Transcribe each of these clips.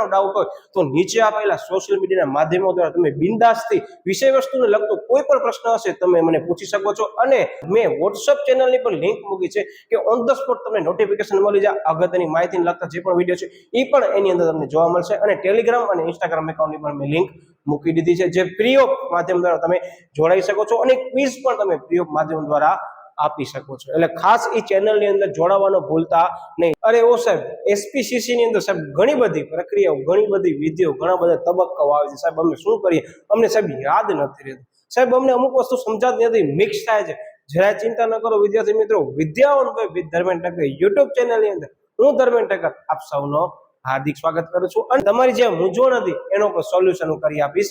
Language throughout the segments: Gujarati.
પ્રકારનો ડાઉટ હોય તો નીચે આપેલા સોશિયલ મીડિયાના માધ્યમો દ્વારા તમે બિંદાસથી વિષય વસ્તુને લગતો કોઈ પણ પ્રશ્ન હશે તમે મને પૂછી શકો છો અને મેં WhatsApp ચેનલની પણ લિંક મૂકી છે કે ઓન ધ સ્પોટ તમને નોટિફિકેશન મળી જાય અગત્યની માહિતીને લગતા જે પણ વિડીયો છે એ પણ એની અંદર તમને જોવા મળશે અને ટેલિગ્રામ અને ઇન્સ્ટાગ્રામ એકાઉન્ટની પણ મેં લિંક મૂકી દીધી છે જે ફ્રી ઓફ માધ્યમ દ્વારા તમે જોડાઈ શકો છો અને ક્વિઝ પણ તમે ફ્રી ઓફ માધ્યમ દ્વારા આપી શકો છો એટલે ખાસ એ ચેનલની અંદર જોડાવાનો ભૂલતા નહીં. અરે ઓ સાહેબ એસપીસીસી ની અંદર સાહેબ ઘણી બધી પ્રક્રિયાઓ ઘણી બધી વિધિઓ ઘણા બધા તબક્કાઓ આવે છે સાહેબ અમે શું કરીએ અમને સાહેબ યાદ નથી રહેતું સાહેબ અમને અમુક વસ્તુ સમજાતી નથી મિક્સ થાય છે જરા ચિંતા ન કરો વિદ્યાર્થી મિત્રો વિદ્યાઓન ભાઈ ધર્મેન્દ્ર ઠક્કર યુટ્યુબ ચેનલની અંદર હું ધર્મેન્દ્ર ઠક્કર આપ સૌનો હાર્દિક સ્વાગત કરું છું અને તમારી જે મૂંઝવણ હતી એનો પણ સોલ્યુશન હું કરી આપીશ.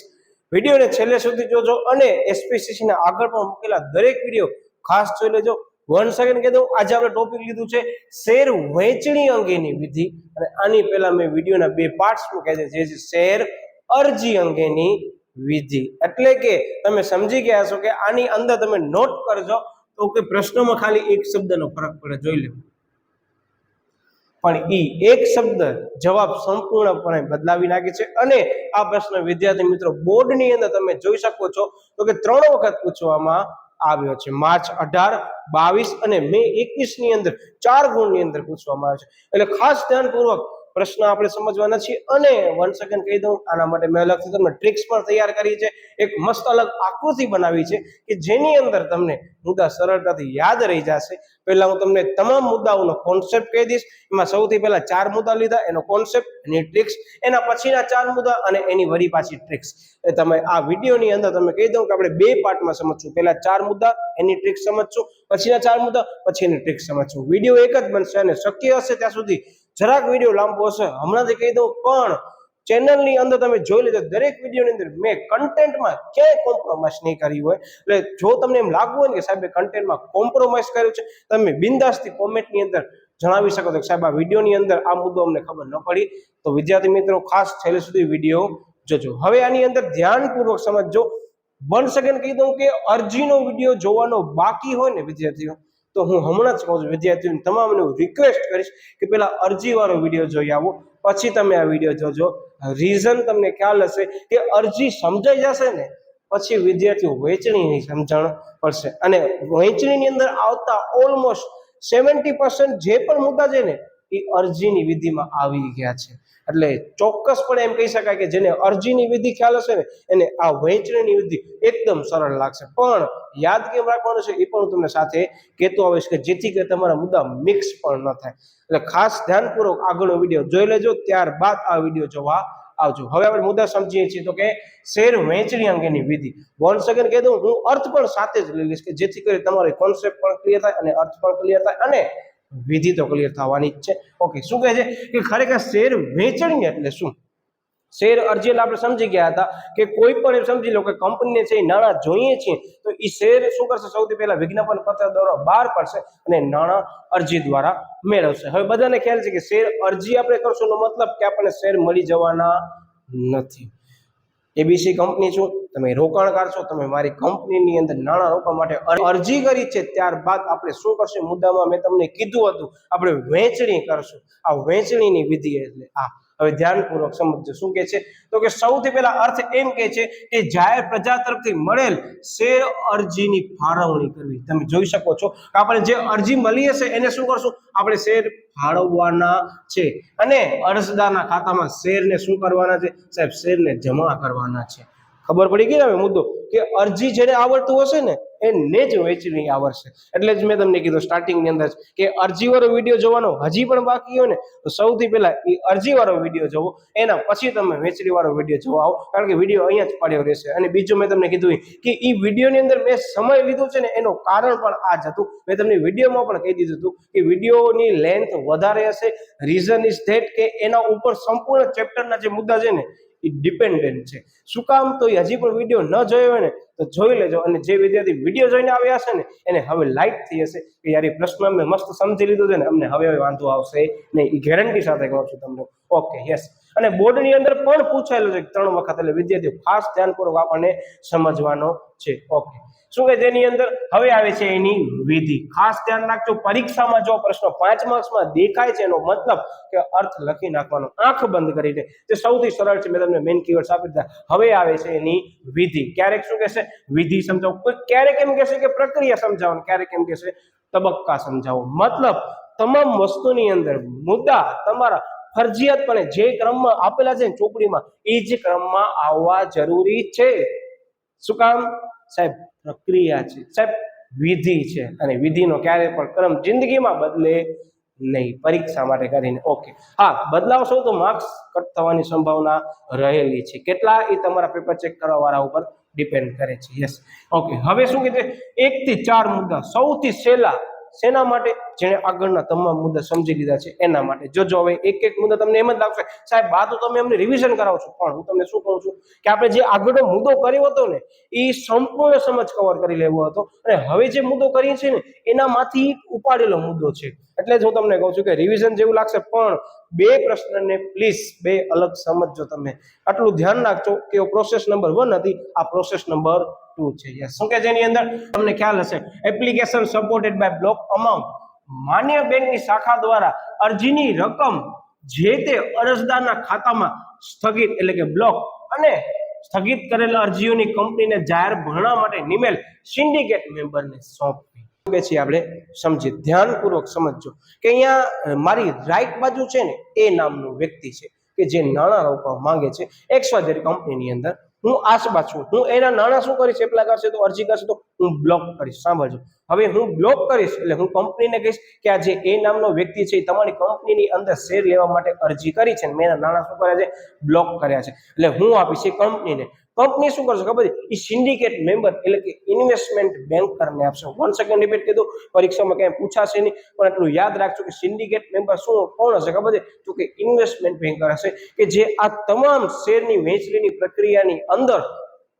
વિડીયોને છેલ્લે સુધી જોજો અને એસપીસીસી ના આગળ પણ મૂકેલા દરેક વિડીયો ખાસ જોઈ લેજો. 1 સેકન્ડ કહી દઉં આજે આપણે ટોપિક લીધું છે શેર વહેંચણી અંગેની વિધિ અને આની પહેલા મેં વિડીયોના 2 પાર્ટ્સ મૂક્યા છે જે છે શેર અરજી અંગેની વિધિ એટલે કે તમે સમજી ગયા છો કે આની અંદર તમે નોટ કરજો તો કે પ્રશ્નમાં ખાલી એક શબ્દનો ફરક પડે જોઈ લો પણ એક શબ્દ જવાબ સંપૂર્ણપણે બદલાવી નાખે છે અને આ પ્રશ્ન વિદ્યાર્થી મિત્રો બોર્ડની અંદર તમે જોઈ શકો છો તો કે 3 વખત પૂછવામાં આવ્યો છે માર્ચ 18, 22 અને મે 21 ની અંદર 4 ગુણની અંદર પૂછવામાં આવ્યો છે એટલે ખાસ ધ્યાનપૂર્વક પ્રશ્ન આપણે સમજવાના છીએ અને 1 સેકન્ડ કહી દઉં આના માટે મેં અલગથી તમને ટ્રિક્સ પણ તૈયાર કરી છે એક મસ્ત અલગ આકૃતિ બનાવી છે કે જેની અંદર તમને મુદ્દા સરળતાથી યાદ રહી જશે. પહેલા હું તમને તમામ મુદ્દાઓનો કોન્સેપ્ટ કહી દઈશ એમાં સૌથી પહેલા 4 મુદ્દા લીધા એનો કોન્સેપ્ટ એની ટ્રિક્સ એના પછીના 4 મુદ્દા અને એની વળી પાછી ટ્રિક્સ એ તમે આ વિડીયોની અંદર તમે કહી દઉં કે આપણે 2 પાર્ટમાં સમજશું પહેલા 4 મુદ્દા એની ટ્રિક્સ સમજશું પછીના 4 મુદ્દા પછી એની ટ્રિક્સ સમજશું. વિડીયો એક જ બનશે અને શક્ય હશે ત્યાં સુધી જરાક વિડીયો લાંબો હશે હમણાંથી કહી દઉં પણ ચેનલની અંદર તમે જોઈ લેજો દરેક વિડીયોની અંદર મેં કન્ટેન્ટમાં ક્યાંય કોમ્પ્રોમાઇઝ નહીં કરી હોય એટલે જો તમને એમ લાગવું હોય કે સાહેબ કન્ટેન્ટમાં કોમ્પ્રોમાઇઝ કર્યું છે તમે બિંદાસથી કોમેન્ટની અંદર જણાવી શકો છો કે સાહેબ આ વિડીયોની અંદર આ મુદ્દો અમને ખબર ન પડી તો વિદ્યાર્થી મિત્રો ખાસ છેલ્લે સુધી વિડીયો જોજો. હવે આની અંદર ધ્યાનપૂર્વક સમજજો 1 સેકન્ડ કહી દઉં કે અરજીનો વિડીયો જોવાનો બાકી હોય ને વિદ્યાર્થીઓ તો હું હમણાં જ કહું છું વિદ્યાર્થીઓને તમામને રિક્વેસ્ટ કરીશ કે પેલા અરજી વાળો વિડીયો જોઈ આવો પછી તમે આ વિડીયો જોજો. રીઝન તમને ખ્યાલ હશે કે અરજી સમજાઈ જશે ને પછી વિદ્યાર્થીઓ વહેંચણીની સમજણ પડશે અને વહેંચણીની અંદર આવતા ઓલમોસ્ટ 70% જે પણ મુદ્દા છે ને એ અરજીની વિધિમાં આવી ગયા છે એટલે ચોક્કસપણે એમ કહી શકાય કે જેને અરજીની વિધિ ખ્યાલ હશે ને એને આ વહેંચણીની વિધિ એકદમ સરળ લાગશે પણ યાદ કેમ રાખવાનું છે એ પણ હું તમને સાથે કહેતો આવીશ કે જેથી કે તમારા મુદ્દા મિક્સ પણ ન થાય એટલે ખાસ ધ્યાનપૂર્વક આગળનો વિડીયો જોઈ લેજો ત્યારબાદ આ વિડીયો જોવા આવજો. હવે આપણે મુદ્દા સમજીએ છીએ તો કે શેર વહેંચણી અંગેની વિધિ 1 સેકન્ડ કહી દઉં હું અર્થ પણ સાથે જ લઈ લઈશ કે જેથી કરી તમારો કોન્સેપ્ટ પણ ક્લિયર થાય અને અર્થ પણ ક્લિયર થાય અને વિધિ તો ક્લિયર થવાની જ છે. ઓકે શું કહે છે કે ખરેખર શેર વહેંચણી એટલે શું? શેર અરજી એટલે આપણે સમજી ગયા હતા કે કોઈ પણ એમ સમજી લો કે કંપનીને છે નાણાં જોઈએ છે તો એ શેર શું કરશે સૌથી પહેલા વિજ્ઞાપન પત્ર દ્વારા બહાર પડશે અને નાણાં અરજી દ્વારા મેળવશે. હવે બધાને ખ્યાલ છે કે શેર અરજી આપણે કરશું એનો મતલબ કે આપણને શેર મળી જવાના નથી. એબીસી કંપની છું તમે રોકાણકાર છો તમે મારી કંપનીની અંદર નાણાં રોકવા માટે અરજી કરી છે ત્યારબાદ આપણે શું કરશું મુદ્દામાં મેં તમને કીધું હતું આપણે વહેંચણી કરશું. આ વહેંચણીની વિધિ એટલે આ હવે ધ્યાનપૂર્વક સમજજો શું કહે છે તો કે સૌથી પહેલા અર્થ એમ કહે છે કે જાહેર પ્રજા તરફથી મળેલ શેર અરજીની ફાળવણી કરવી. તમે જોઈ શકો છો કે આપણે જે અરજી મળી હશે એને શું કરશું આપણે શેર ફાળવવાના છે અને અરજદારના ખાતામાં શેરને શું કરવાના છે સાહેબ શેરને જમા કરવાના છે. ખબર પડી ગઈ ને હવે મુદ્દો કે અરજી જેને આવડતું હશે ને એને જ વહેંચણી આવડશે એટલે જ મેં તમને કીધું સ્ટાર્ટિંગની અંદર કે અરજી વાળો વિડીયો જોવાનો હજી પણ બાકી હોય ને તો સૌથી પહેલા એ અરજી વાળો વિડીયો જોવો એના પછી તમે વહેંચણી વાળો વિડીયો જોવા આવો કારણ કે વિડીયો અહીંયા જ પડ્યો રહેશે. અને બીજું મેં તમને કીધું કે એ વિડીયોની અંદર મેં સમય લીધો છે ને એનું કારણ પણ આ જ હતું. મેં તમને વિડીયોમાં પણ કહી દીધું હતું કે વિડીયોની લેન્થ વધારે હશે રીઝન ઇઝ ધેટ કે એના ઉપર સંપૂર્ણ ચેપ્ટરના જે મુદ્દા છે ને એ ડિપેન્ડન્ટ છે. શું કામ તો હજી પણ વિડીયો ન જોયો હોય ને તો જોઈ લેજો અને જે વિદ્યાર્થી વિડીયો જોઈને આવ્યા હશે ને એને હવે લાઈક થઈ હશે કે યાર એ પ્રશ્ન અમે મસ્ત સમજી લીધો છે ને અમને હવે વાંધો આવશે નહીં એ ગેરંટી સાથે કહું છું તમને. ઓકે યસ અને બોર્ડની અંદર પણ પૂછાયેલું છે 3 વખત એટલે વિદ્યાર્થીઓ ખાસ ધ્યાનપૂર્વક આપણને સમજવાનો છે. ઓકે શું કે તેની અંદર હવે આવે છે એની વિધિ. ખાસ ધ્યાન રાખજો, પરીક્ષામાં જો પ્રશ્ન 5 માર્ક્સમાં દેખાય છે એનો મતલબ કે અર્થ લખી નાખવાનો આંખ બંધ કરીને. તે સૌથી સરળ છે, મેં તમને મેઇન કીવર્ડ્સ આપી દીધા. હવે આવે છે એની વિધિ. ક્યારેક શું કહેશે વિધિ સમજાવો, કોઈ ક્યારેક એમ કહેશે કે પ્રક્રિયા સમજાવો, ક્યારેક એમ કહેશે તબક્કા સમજાવો. મતલબ તમામ વસ્તુની અંદર મુદ્દા તમારા ફરજિયાતપણે જે ક્રમમાં આપેલા છે ચોપડીમાં એ જ ક્રમમાં આવવા જરૂરી છે. શું કામ સાહેબ? પ્રક્રિયા છે સાહેબ, વિધિ છે, અને વિધિનો ક્યારેય પણ ક્રમ જિંદગીમાં બદલે નહીં, પરીક્ષા માટે કરીને. ઓકે, હા, બદલાવશો તો માર્ક્સ કટ થવાની સંભાવના રહેલી છે. કેટલા એ તમારા પેપર ચેક કરવા વાળા ઉપર ડિપેન્ડ કરે છે. Yes, okay. હવે શું કીધું? 1 થી 4 મુદ્દા સૌથી સહેલા. શેના માટે? જેને આગળના તમામ મુદ્દા સમજી લીધા છે એના માટે. જોજો હવે એક મુદ્દા તમને એમ જ લાગશે સાહેબ આ તો તમે અમને રિવિઝન કરાવો છો, પણ હું તમને શું કહું છું કે આપણે જે આગળનો મુદ્દો કર્યો હતો ને એ સંપૂર્ણ સમજ કવર કરી લેવો હતો, અને હવે જે મુદ્દો કરીએ છીએ ને એનામાંથી ઉપાડેલો મુદ્દો છે. એટલે જ હું તમને કહું છું કે રિવિઝન જેવું લાગશે, પણ બે પ્રશ્નને પ્લીઝ બે અલગ સમજજો. તમે આટલું ધ્યાન રાખજો કે પ્રોસેસ નંબર 1 હતી, આ પ્રોસેસ નંબર 2 છે. યસ, શું કે જેની અંદર તમને ખ્યાલ હશે application supported by block amount. માન્ય બેંકની શાખા દ્વારા અરજીની રકમ જે તે અરજદારના ખાતામાં સ્થગિત એટલે કે બ્લોક અને સ્થગિત કરેલ અરજીઓની કંપનીને જાહેર ભરણા માટે નિમેલ સિન્ડિકેટ મેમ્બરને સોંપવી. છીએ આપણે સમજી ધ્યાનપૂર્વક સમજજો કે અહીંયા મારી રાઈટ બાજુ છે ને એ નામનું વ્યક્તિ છે કે જે નાણાં રોકવા માંગે છે XYZ કંપનીની અંદર. હું આસપાસ છું, હું એના નાણાં શું કરીશ? એપ્લાય કરશે તો અરજી કરશે તો હું બ્લોક કરીશ. સાંભળજો, હવે હું બ્લોક કરીશ એટલે હું કંપનીને કહીશ કે આ જે એ નામનો વ્યક્તિ છે તમારી કંપનીની અંદર શેર લેવા માટે અરજી કરી છે, મેં એના નાણાં શું કર્યા છે? બ્લોક કર્યા છે. એટલે હું આપીશ એ કંપનીને. કંપની શું કરશે ખબર છે? એ સિન્ડિકેટ મેમ્બર એટલે કે ઇન્વેસ્ટમેન્ટ બેન્કરને આપશે. 1 સેકન્ડ રિપીટ કીધું, પરીક્ષામાં ક્યાંય પૂછાશે નહીં, પણ એટલું યાદ રાખજો કે સિન્ડિકેટ મેમ્બર શું કોણ હશે ખબર છે? તો કે ઇન્વેસ્ટમેન્ટ બેન્કર હશે કે જે આ તમામ શેરની વહેંચણીની પ્રક્રિયાની અંદર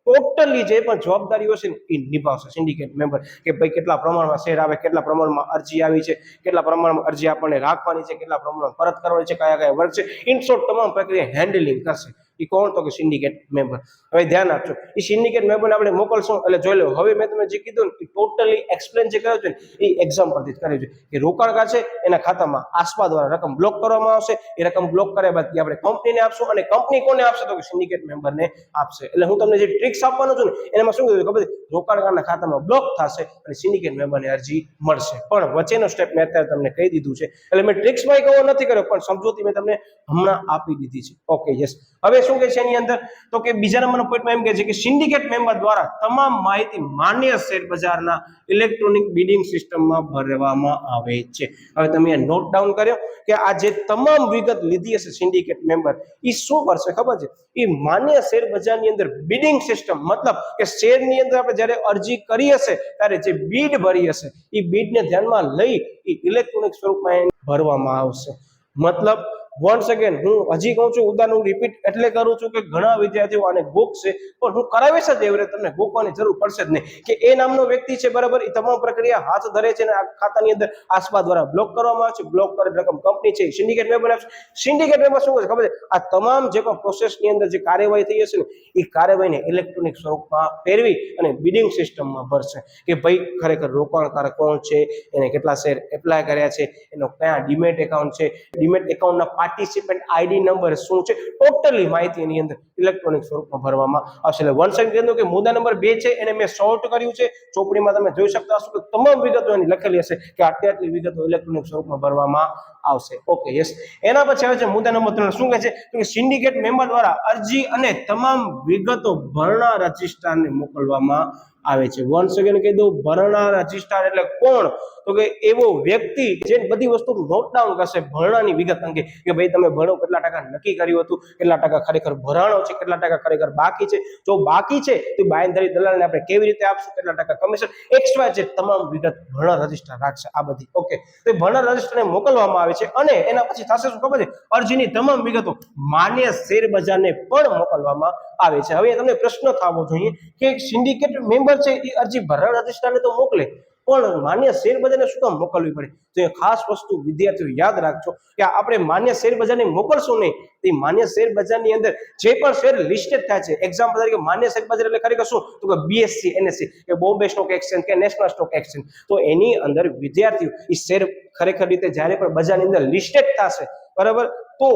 ટોટલી જે પણ જવાબદારીઓ છે ને એ નિભાવશે સિન્ડિકેટ મેમ્બર. કે ભાઈ કેટલા પ્રમાણમાં શેર આવે, કેટલા પ્રમાણમાં અરજી આવી છે, કેટલા પ્રમાણમાં અરજી આપણને રાખવાની છે, કેટલા પ્રમાણમાં પરત કરવાની છે, કયા કયા વર્ગ છે, ઇન શોર્ટ તમામ પ્રક્રિયા હેન્ડલિંગ કરશે. એ કોણ? તો કે સિન્ડિકેટ મેમ્બર. હવે ધ્યાન આપજો, એ સિન્ડિકેટ મેમ્બરને આપણે મોકલશું એટલે જોઈ લો. હવે મેં તમને જે કીધું ને એ ટોટલી એક્સપ્લેન જે કર્યું છે ને એ એક્ઝામ્પલથી જ કર્યું છે કે રોકાણકાર છે એના ખાતામાં આસપા દ્વારા રકમ બ્લોક કરવામાં આવશે. એ રકમ બ્લોક કર્યા બાદ આપણે કંપનીને આપશું, અને કંપની કોને આપશે? તો કે સિન્ડિકેટ મેમ્બરને આપશે. એટલે હું તમને જે ટ્રિક્સ આપવાનો છું ને એમાં શું કીધું ખબર છે? રોકાણકારના ખાતામાં બ્લોક થશે અને સિન્ડિકેટ મેમ્બરને અરજી મળશે. પણ વચ્ચેનો સ્ટેપ મેં અત્યારે તમને કહી દીધું છે, એટલે મેં ટ્રિક્સમાં કહો નથી કર્યો, પણ સમજૂતી મેં તમને હમણાં આપી દીધી છે. Okay, yes. હવે શું કે છે એની અંદર? તો કે બીજા નંબરનો પોઈન્ટમાં એમ કહે છે કે સિન્ડિકેટ મેમ્બર દ્વારા તમામ માહિતી માન્ય શેર બજારના ઇલેક્ટ્રોનિક બિડિંગ સિસ્ટમમાં ભરવામાં આવે છે. હવે તમે નોટ ડાઉન કર્યો કે આ જે તમામ વિગત લીધી હશે સિન્ડિકેટ મેમ્બર એ શું કરશે ખબર છે? એ માન્ય શેર બજારની અંદર બિડિંગ સિસ્ટમ, મતલબ કે શેરની અંદર આપણે જ્યારે અરજી કરી હશે ત્યારે જે બીડ ભરી હશે એ બીડને ધ્યાનમાં લઈ એ ઇલેક્ટ્રોનિક સ્વરૂપમાં ભરવામાં આવશે. મતલબ વન સેકન્ડ હું હજી કહું છું, ઉદાહરણ રિપીટ એટલે કરું છું કે ઘણા વિદ્યાર્થીઓ આને ગોખશે, પણ હું કરાવીશ જ એવી રીતે, તમને ગોખવાની જરૂર પડશે જ નહીં. કે એ નામનો વ્યક્તિ છે બરાબર, એ તમામ પ્રક્રિયા હાથ ધરે છે અને આ ખાતાની અંદર આસપા દ્વારા બ્લોક કરવામાં આવે છે. બ્લોક કરેલ રકમ કંપની છે સિન્ડિકેટ મેમ્બર આપશે. સિન્ડિકેટ મેમ્બર શું કરે ખબર છે? આ તમામ જે પણ પ્રોસેસની અંદર જે કાર્યવાહી થઈ હશે ને એ કાર્યવાહીને ઇલેક્ટ્રોનિક સ્વરૂપમાં ફેરવી અને બિડિંગ સિસ્ટમમાં ભરશે કે ભાઈ ખરેખર રોકાણકાર કોણ છે, એને કેટલા શેર એપ્લાય કર્યા છે, એનો કયા ડીમેટ એકાઉન્ટ છે, ડીમેટ એકાઉન્ટના પાર્ટિસિપન્ટ આઈડી નંબર શું છે, ટોટલી માહિતી એની અંદર ઇલેક્ટ્રોનિક સ્વરૂપમાં ભરવામાં આવશે. એટલે 1 સેકન્ડ કીધું કે મુદ્દા નંબર 2 છે એને મેં શોર્ટ કર્યું છે. ચોપડીમાં તમે જોઈ શકતા હશો કે તમામ વિગતો એની લખેલી હશે કે આટલી વિગતો ઇલેક્ટ્રોનિક સ્વરૂપમાં ભરવામાં આવશે. Okay, yes. એના પછી આવે છે મુદ્દા નંબર 3. શું કહે છે? તો સિન્ડિકેટ મેમ્બર દ્વારા અરજી અને તમામ વિગતો ભરણા રજિસ્ટ્રારને મોકલવામાં આવે છે. 1 સેકન્ડ કહી દઉં, ભરણા રજિસ્ટ્રાર એટલે કોણ? તો કે એવો વ્યક્તિ જે બધી વસ્તુ નોટ ડાઉન કરશે ભરણાની વિગત અંગે કે ભાઈ તમે ભણો કેટલા ટકા નક્કી કર્યું હતું, કેટલા ટકા ખરેખર ભરાણો છે, કેટલા ટકા ખરેખર બાકી છે, જો બાકી છે તો બાંયધરી દલાલને આપણે કેવી રીતે આપશું, કેટલા ટકા કમિશન, XYZ તમામ વિગત ભરણા રજિસ્ટર રાખશે આ બધી. ઓકે, તો ભરણા રજિસ્ટરને મોકલવામાં આવે છે અને એના પછી થશે શું ખબર છે? અરજીની તમામ વિગતો માન્ય શેર બજારને પણ મોકલવામાં આવે છે. હવે તમને પ્રશ્ન થવો જોઈએ કે સિન્ડિકેટ મેમ્બર છે એ અરજી ભરણા રજિસ્ટરને તો મોકલે, પણ માન્ય શેર બજારને શું કામ મોકલવી પડે? તો એ ખાસ વસ્તુ વિદ્યાર્થીઓ યાદ રાખજો કે આપણે માન્ય શેર બજારને મોકલશું નહીં. તે માન્ય શેર બજારની અંદર જે પણ શેર લિસ્ટેડ થાય છે, એક્ઝામ્પલ તરીકે માન્ય શેર બજાર એટલે ખરેખર શું? તો કે BSE, NSE કે બોમ્બે સ્ટોક એક્સચેન્જ કે નેશનલ સ્ટોક એક્સચેન્જ. તો એની અંદર વિદ્યાર્થીઓ એ શેર ખરેખર રીતે જ્યારે પણ બજારની અંદર લિસ્ટેડ થશે, બરાબર, તો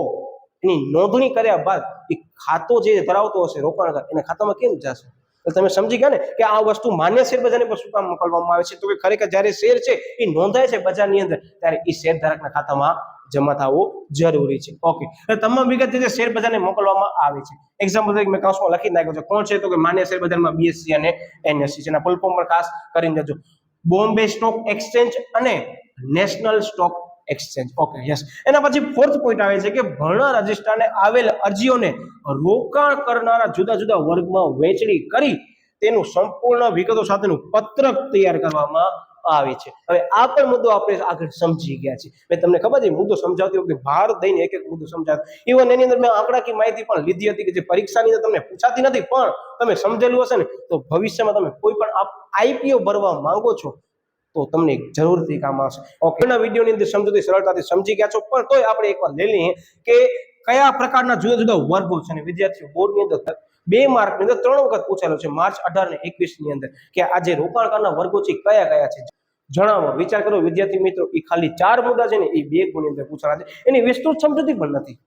એની નોંધણી કર્યા બાદ એ ખાતો જે ધરાવતો હશે રોકાણકાર, એના ખાતામાં કેમ જશે? તમે સમજી ગયા ને કે આ વસ્તુ માન્ય શેર બજારને પર શું કામ મોકલવામાં આવે છે? તો કે ખરેખર જ્યારે શેર છે એ નોંધાય છે બજારની અંદર, ત્યારે એ શેર ધારકના ખાતામાં જમા થવું જરૂરી છે. ઓકે, તમામ વિગત જે શેર બજારને મોકલવામાં આવે છે. એક્ઝામ્પલ તરીકે મેં કાઉન્સમાં લખી નાખ્યો છે. કોણ છે? તો કે માન્ય શેર બજારમાં BSE અને NSE છે. એના ફૂલ ફોર્મ પર ખાસ કરીને દેજો. બોમ્બે સ્ટોક એક્સચેન્જ અને national stock exchange. Okay, yes. એના પછી ફોર્થ પોઈન્ટ આવે છે કે ભરણા રજિસ્ટ્રારને આવેલ અરજીઓને રોકાણ કરનારા જુદા જુદા વર્ગમાં વહેંચણી કરી તેનું સંપૂર્ણ વિગતો સાથેનું પત્રક તૈયાર કરવામાં આવે છે. હવે આ પણ મુદ્દો આપણે આગળ સમજી ગયા છે. મેં તમને ખબર છે મુદ્દો સમજાવતી વખતે ભાર દઈને એક એક મુદ્દો સમજાવતો. ઇવન એની અંદર મેં આંકડાકીય માહિતી પણ લીધી હતી કે જે પરીક્ષાની અંદર તમને પૂછાતી નથી, પણ તમે સમજેલું હશે ને તો ભવિષ્યમાં તમે કોઈ પણ IPO ભરવા માંગો છો તો તમને જરૂરથી કામ આવશે. ઓકે, ના વિડીયોની અંદર સમજૂતી સરળતાથી સમજી ગયા છો, પણ તોય આપણે એકવાર લઈ લઈએ કે કયા પ્રકારના જુદા જુદા વર્ગો છે. અને વિદ્યાર્થીઓ બોર્ડની અંદર 2 માર્કની અંદર 3 વખત પૂછેલો છે, માર્ચ 18 અને 21 ની અંદર, કે આ જે રોકાણકારના વર્ગો છે કયા કયા છે જણાવો. વિચાર કરો વિદ્યાર્થી મિત્રો, એ ખાલી 4 મુદ્દા છે ને એ 2 ગુણની અંદર પૂછાણા છે. એની વિસ્તૃત સમજૂતી પણ નથી,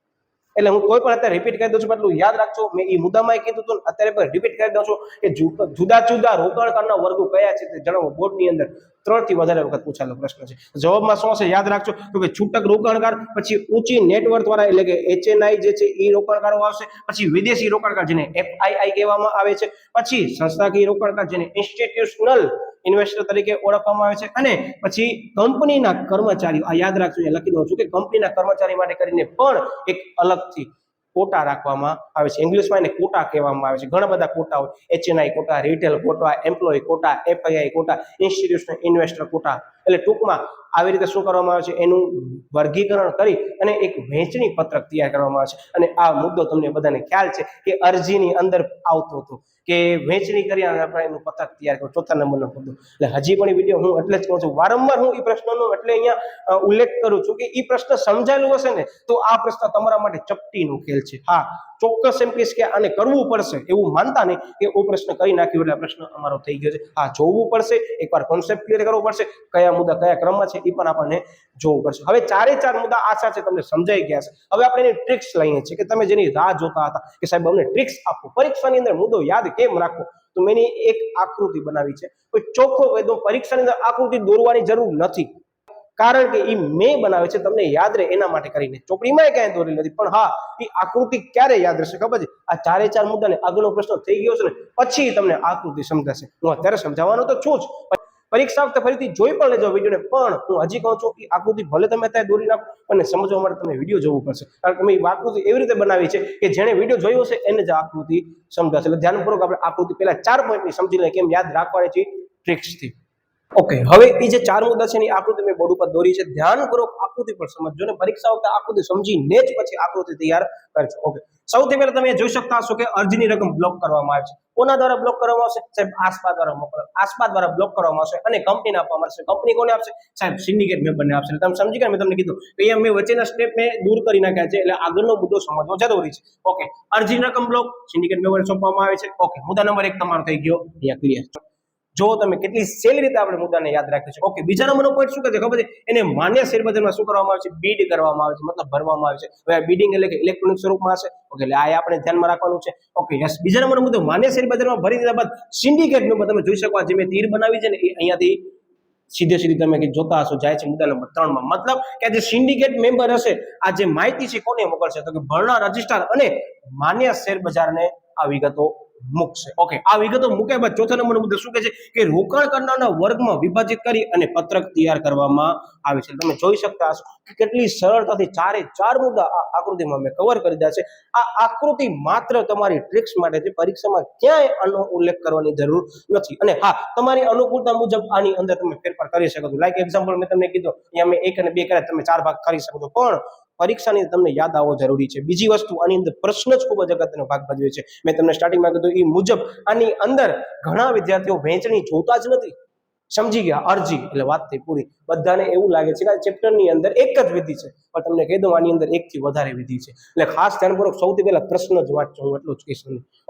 એટલે હું કોઈ પણ અત્યારે રિપીટ કરી દઉં છું, એટલું યાદ રાખજો. મેં એ મુદ્દામાં કીધું હતું, અત્યારે પણ રિપીટ કરી દઉં છું કે જુદા જુદા રોકાણકારના વર્ગો કયા છે તે જણાવો. બોર્ડની અંદર 3 થી વધારે વખત પૂછાયેલો પ્રશ્ન છે. જવાબમાં શું હશે યાદ રાખજો તો કે છૂટક રોકાણકાર, પછી ઊંચી નેટવર્થ વાળા એટલે કે HNI જે છે એ રોકાણકારો આવશે, પછી વિદેશી રોકાણકાર જેને FII કહેવામાં આવે છે, પછી સંસ્થાકીય રોકાણકાર જેને ઇન્સ્ટિટ્યુશનલ ઇન્વેસ્ટર તરીકે ઓળખવામાં આવે છે, અને પછી કંપનીના કર્મચારીઓ. આ યાદ રાખજો, અહીંયા લખી દઉં છું કે કંપનીના કર્મચારી માટે કરીને પણ એક અલગથી કોટા રાખવામાં આવે છે. ઇંગ્લિશમાં એને કોટા કહેવામાં આવે છે. ઘણા બધા કોટા હોય, HNI quota, retail quota, employ quota, FII quota, institutional investor quota. એટલે ટૂંકમાં આવી રીતે શું કરવામાં આવે છે, એનું વર્ગીકરણ કરી અને એક વહેંચણી પત્રક તૈયાર કરવામાં આવે છે. અને આ મુદ્દો તમને બધાને ખ્યાલ છે કે અરજીની અંદર આવતો હતો કે વહેંચણી કરી અને આપણે એનું પત્રક તૈયાર કરો, 4થા નંબરનો મુદ્દો. એટલે હજી પણ એ વિડીયો હું એટલે જ કહું છું, વારંવાર હું એ પ્રશ્નનો એટલે અહીંયા ઉલ્લેખ કરું છું કે એ પ્રશ્ન સમજાયેલું હશે ને તો આ પ્રશ્ન તમારા માટે ચપટીનો ખેલ છે. હા, ચોક્કસ એમ કહીશ કે આને કરવું પડશે એવું માનતા નહીં કે ઓ પ્રશ્ન કરી નાખ્યો એટલે પ્રશ્ન અમારો થઈ ગયો છે. હા, જોવું પડશે, એકવાર કોન્સેપ્ટ ક્લિયર કરવો પડશે, કયા મુદ્દા કયા ક્રમમાં છે એ પણ આપણને જોવું પડશે. હવે 4 મુદ્દા આશા છે તમને સમજાઈ ગયા છે. હવે આપણે એની ટ્રિક્સ લઈએ છીએ કે તમે જેની રાહ જોતા હતા કે સાહેબ અમને ટ્રિક્સ આપો, પરીક્ષાની અંદર મુદ્દો યાદ કેમ રાખવો, તો મેં એક આકૃતિ બનાવી છે. કોઈ ચોખ્ખો એકદમ પરીક્ષાની અંદર આકૃતિ દોરવાની જરૂર નથી, કારણ કે એ મેં બનાવે છે તમને યાદ રહે એના માટે કરીને. ચોપડીમાં ક્યાંય દોરી નથી, પણ હા એ આકૃતિ ક્યારે યાદ રહેશે ખબર છે? આ 4 મુદ્દાને આગળનો પ્રશ્ન થઈ ગયો છે ને પછી તમને આકૃતિ સમજાશે. હું અત્યારે સમજાવવાનો તો છું જ, પરીક્ષા વખતે ફરીથી જોઈ પણ લેજો વિડીયોને, પણ હું હજી કહું છું કે આકૃતિ ભલે તમે અત્યારે દોરી નાખો અને સમજવા માટે તમને વિડીયો જોવું પડશે, કારણ કે મેં આકૃતિ એવી રીતે બનાવી છે કે જેણે વિડીયો જોયો હશે એને જ આકૃતિ સમજાશે. એટલે ધ્યાનપૂર્વક આપણે આકૃતિ પહેલા 4 પોઈન્ટની સમજી લઈએ કેમ યાદ રાખવાની છે ટ્રિક્સથી. ઓકે, હવે એ જે 4 મુદ્દા છે એની આકૃતિ મેં બોર્ડ ઉપર દોરી છે. ધ્યાનપૂર્વક આકૃતિ પર સમજજો ને પરીક્ષા વખતે આકૃતિ સમજીને જ પછી આકૃતિ તૈયાર કરજો. ઓકે, સૌથી પહેલા તમે જોઈ શકતા હશો કે અરજીની રકમ બ્લોક કરવામાં આવે છે. કોના દ્વારા બ્લોક કરવામાં આવશે? સાહેબ આસપા દ્વારા આસપા દ્વારા બ્લોક કરવામાં આવશે અને કંપનીને આપવામાં આવશે. કંપની કોને આપશે? સાહેબ સિન્ડિકેટ મેમ્બરને આપશે. તમે સમજી ગયા? મેં તમને કીધું અહીંયા મેં વચ્ચેના સ્ટેપ મેં દૂર કરી નાખ્યા છે, એટલે આગળનો મુદ્દો સમજવો જરૂરી છે. ઓકે, અરજીની રકમ બ્લોક સિન્ડિકેટ મેમ્બરને સોંપવામાં આવે છે. ઓકે, મુદ્દા નંબર 1 તમારો થઈ ગયો અહીંયા ક્લિયર. જો તમે કેટલી સહેલી રીતે આપણે મુદ્દાને યાદ રાખ્યો છે. ઓકે, બીજા નંબરનો પોઈન્ટ શું કહે છે ખબર છે? એને માન્ય શેર બજારમાં શું કરવામાં આવે છે? બીડ કરવામાં આવે છે, મતલબ ભરવામાં આવે છે. હવે આ બીડિંગ એટલે કે ઇલેક્ટ્રોનિક સ્વરૂપમાં હશે. ઓકે, એટલે આ આપણે ધ્યાનમાં રાખવાનું છે. Okay, yes. બીજા નંબરનો મુદ્દો માન્ય શેર બજારમાં ભરી દીધા બાદ સિન્ડિકેટ મેમ્બર તમે જોઈ શકો જે મેં તીર બનાવી છે ને એ અહીંયાથી સીધી તમે જોતા હશો જાય છે મુદ્દા નંબર 3 માં. મતલબ કે જે સિન્ડિકેટ મેમ્બર હશે આ જે માહિતી છે કોને મોકલશે? તો કે ભરણા રજિસ્ટ્રાર અને માન્ય શેર બજારને આ વિગતો મૂકશે. ઓકે, આ વિગતો મૂક્યા બાદ 4થા નંબરનો મુદ્દો શું કહે છે કે રોકાણ કરનારના વર્ગમાં વિભાજિત કરી અને પત્રક તૈયાર કરવામાં આવે છે. તમે જોઈ શકતા હશો કે કેટલી સરળતાથી 4 મુદ્દા આ આકૃતિમાં મેં કવર કરી દીધા છે. આ આકૃતિ માત્ર તમારી ટ્રિક્સ માટે છે, પરીક્ષામાં ક્યાંય આનો ઉલ્લેખ કરવાની જરૂર નથી. અને હા, તમારી અનુકૂળતા મુજબ આની અંદર તમે ફેરફાર કરી શકો છો. લાઈક એક્ઝામ્પલ મેં તમને કીધું અહીંયા મેં 1 અને 2 કર્યા, તમે 4 ભાગ કરી શકો છો, પણ પરીક્ષાની તમને યાદ આવવો જરૂરી છે. બીજી વસ્તુ આની અંદર પ્રશ્ન જ ખૂબ જ અગત્યનો ભાગ ભજવે છે. મેં તમને સ્ટાર્ટિંગમાં કીધું એ મુજબ આની અંદર ઘણા વિદ્યાર્થીઓ વહેંચણી જોતા જ નથી. સમજી ગયા? અરજી એટલે વાત થઈ પૂરી. બધાને એવું લાગે છે કે આ ચેપ્ટરની અંદર એક જ વિધિ છે, પણ તમને કહી દઉં આની અંદર એકથી વધારે વિધિ છે. એટલે ખાસ ધ્યાનપૂર્વક સૌથી પહેલા પ્રશ્ન જ વાંચજો, હું એટલું જ કહીશ.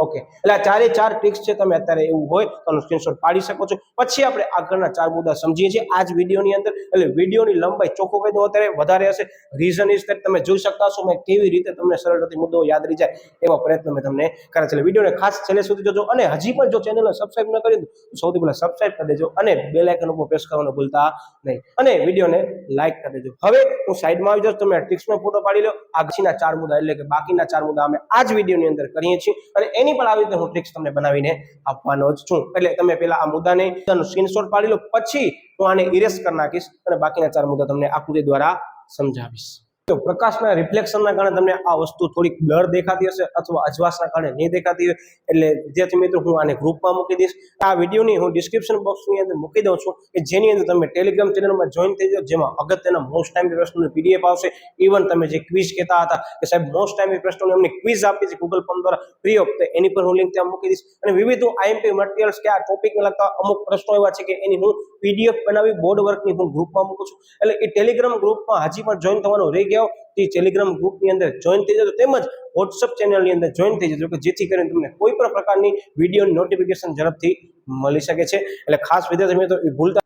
ઓકે, એટલે આ ચારે ચાર ટ્રિક્સ છે, તમે અત્યારે એવું હોય તો સ્ક્રીનશોટ પાડી શકો છો. પછી આપણે આગળના ચાર મુદ્દા સમજીએ છીએ આ જ વિડીયોની અંદર. એટલે વિડીયોની લંબાઈ ચોખ્ખો કહી દઉં અત્યારે વધારે હશે. રીઝન ઇઝ ધેટ તમે જોઈ શકતા હશો મેં કેવી રીતે તમને સરળતાથી મુદ્દો યાદ રહી જાય એવા પ્રયત્ન મેં તમને કર્યા છે. વિડીયોને ખાસ છેલ્લે સુધી જોજો, અને હજી પણ જો ચેનલને સબસ્ક્રાઇબ ન કરી તો સૌથી પહેલા સબસ્ક્રાઇબ કરી દેજો અને બેલ આઇકન ઉપર પ્રેસ કરવાનું ભૂલતા નહીં, અને વિડીયોને લાઈક કરી દેજો. હવે હું સાઈડમાં આવી જાઉં, તમે ટ્રિક્સનો ફોટો પાડી લો. આગળના ચાર મુદ્દા એટલે કે બાકીના ચાર મુદ્દા અમે આ જ વિડીયોની અંદર કરીએ છીએ, અને એની પણ આવી રીતે હું ટ્રિક્સ તમને બનાવીને આપવાનો જ છું. એટલે તમે પહેલા આ મુદ્દાને સ્ક્રીનશોટ પાડી લો, પછી હું આને ઇરેઝ કરી નાખીશ અને બાકીના ચાર મુદ્દા તમને આકૃતિ દ્વારા સમજાવીશ. તો પ્રકાશના રિફ્લેક્શનના કારણે તમને આ વસ્તુ થોડીક બ્લર દેખાતી હશે અથવા અજવાસના કારણે નહીં દેખાતી હોય, એટલે વિદ્યાર્થી મિત્રો હું આને ગ્રુપમાં મૂકી દઈશ. આ વિડીયોની હું ડિસ્ક્રિપ્શન બોક્સની અંદર મૂકી દઉં છું, કે જેની અંદર તમે ટેલિગ્રામ ચેનલમાં જોઈન થઈ જાઓ, જેમાં અગત્યના મોસ્ટ ટાઈમ પ્રશ્નોની પીડીએફ આવશે. ઇવન તમે જે ક્વિઝ કહેતા હતા કે સાહેબ મોસ્ટ ટાઈમ પ્રશ્નોની અમને ક્વિઝ આપી છે ગૂગલ ફોર્મ દ્વારા ફ્રી ઓફ, તો એની પર હું લિંક ત્યાં મૂકી દઈશ. અને વિવિધ આઈએમપી મટીરિયલ્સ કે આ ટોપિકને લગતા અમુક પ્રશ્નો એવા છે કે એની હું પીડીએફ બનાવી બોર્ડ વર્કની હું ગ્રુપમાં મૂકું છું. એટલે એ ટેલિગ્રામ ગ્રુપમાં હજી પણ જોઈન થવાનું રહી ગયા તે ટેલિગ્રામ ગ્રુપની અંદર જોઈન થઈ જજો, તેમજ વોટ્સઅપ ચેનલની અંદર જોઈન થઈ જજો, કે જેથી કરીને તમને કોઈ પણ પ્રકારની વિડીયોની નોટિફિકેશન ઝડપથી મળી શકે છે. એટલે ખાસ વિદ્યાર્થી મિત્રો એ ભૂલતા.